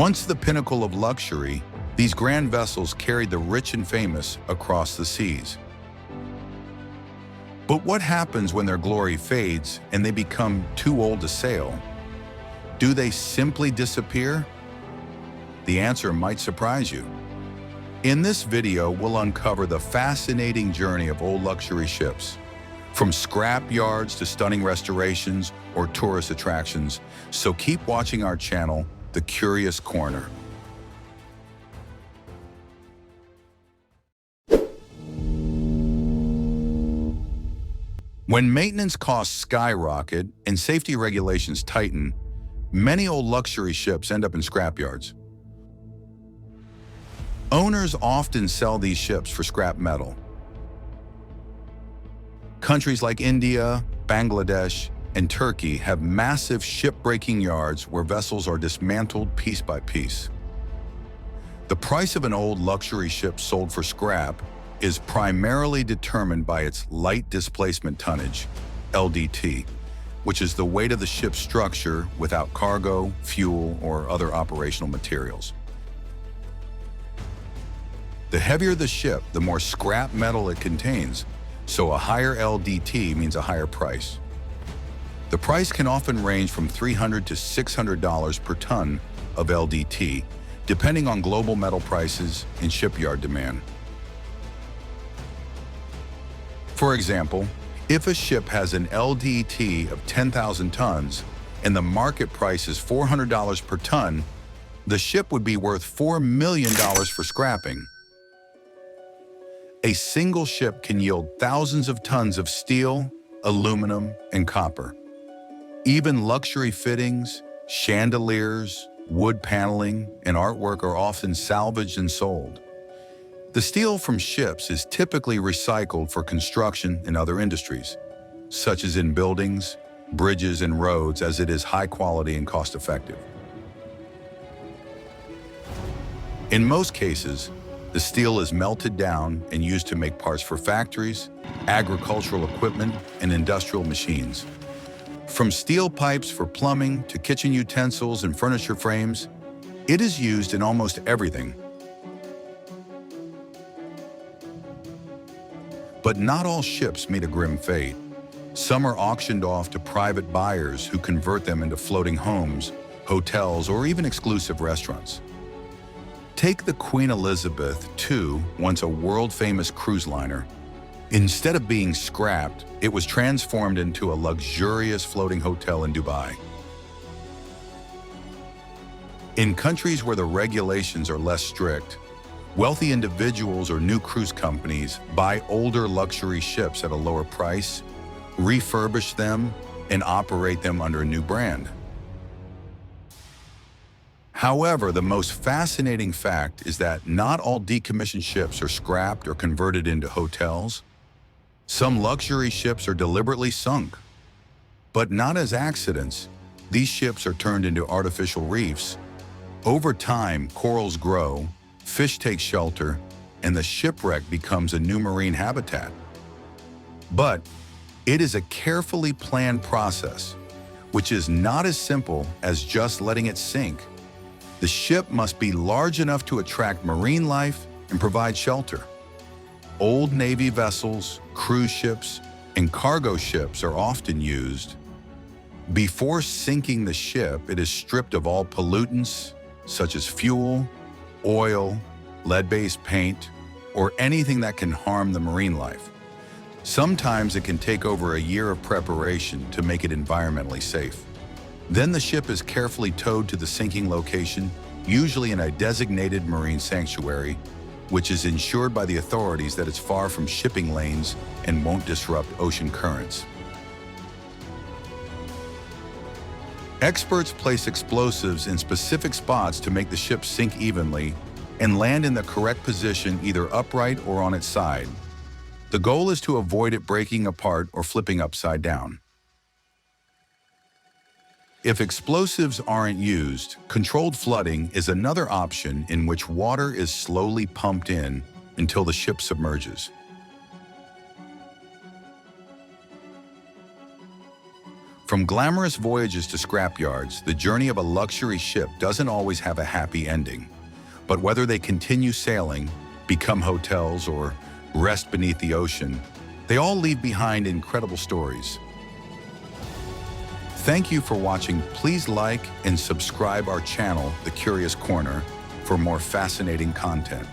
Once the pinnacle of luxury, these grand vessels carried the rich and famous across the seas. But what happens when their glory fades and they become too old to sail? Do they simply disappear? The answer might surprise you. In this video, we'll uncover the fascinating journey of old luxury ships, from scrap yards to stunning restorations or tourist attractions. So keep watching our channel, The Curious Corner. When maintenance costs skyrocket and safety regulations tighten, many old luxury ships end up in scrapyards. Owners often sell these ships for scrap metal. Countries like India, Bangladesh, and Turkey have massive shipbreaking yards where vessels are dismantled piece by piece. The price of an old luxury ship sold for scrap is primarily determined by its light displacement tonnage, LDT, which is the weight of the ship's structure without cargo, fuel, or other operational materials. The heavier the ship, the more scrap metal it contains, so a higher LDT means a higher price. The price can often range from $300 to $600 per ton of LDT, depending on global metal prices and shipyard demand. For example, if a ship has an LDT of 10,000 tons and the market price is $400 per ton, the ship would be worth $4 million for scrapping. A single ship can yield thousands of tons of steel, aluminum, and copper. Even luxury fittings, chandeliers, wood paneling, and artwork are often salvaged and sold. The steel from ships is typically recycled for construction and other industries, such as in buildings, bridges, and roads, as it is high quality and cost-effective. In most cases, the steel is melted down and used to make parts for factories, agricultural equipment, and industrial machines. From steel pipes for plumbing to kitchen utensils and furniture frames, it is used in almost everything. But not all ships meet a grim fate. Some are auctioned off to private buyers who convert them into floating homes, hotels, or even exclusive restaurants. Take the Queen Elizabeth II, once a world-famous cruise liner. Instead of being scrapped, it was transformed into a luxurious floating hotel in Dubai. In countries where the regulations are less strict, wealthy individuals or new cruise companies buy older luxury ships at a lower price, refurbish them, and operate them under a new brand. However, the most fascinating fact is that not all decommissioned ships are scrapped or converted into hotels. Some luxury ships are deliberately sunk. But not as accidents. These ships are turned into artificial reefs. Over time, corals grow, fish take shelter, and the shipwreck becomes a new marine habitat. But it is a carefully planned process, which is not as simple as just letting it sink. The ship must be large enough to attract marine life and provide shelter. Old Navy vessels, cruise ships, and cargo ships are often used. Before sinking the ship, it is stripped of all pollutants, such as fuel, oil, lead-based paint, or anything that can harm the marine life. Sometimes it can take over a year of preparation to make it environmentally safe. Then the ship is carefully towed to the sinking location, usually in a designated marine sanctuary, which is ensured by the authorities that it's far from shipping lanes and won't disrupt ocean currents. Experts place explosives in specific spots to make the ship sink evenly and land in the correct position, either upright or on its side. The goal is to avoid it breaking apart or flipping upside down. If explosives aren't used, controlled flooding is another option in which water is slowly pumped in until the ship submerges. From glamorous voyages to scrapyards, the journey of a luxury ship doesn't always have a happy ending. But whether they continue sailing, become hotels, or rest beneath the ocean, they all leave behind incredible stories. Thank you for watching. Please like and subscribe our channel, The Curious Corner, for more fascinating content.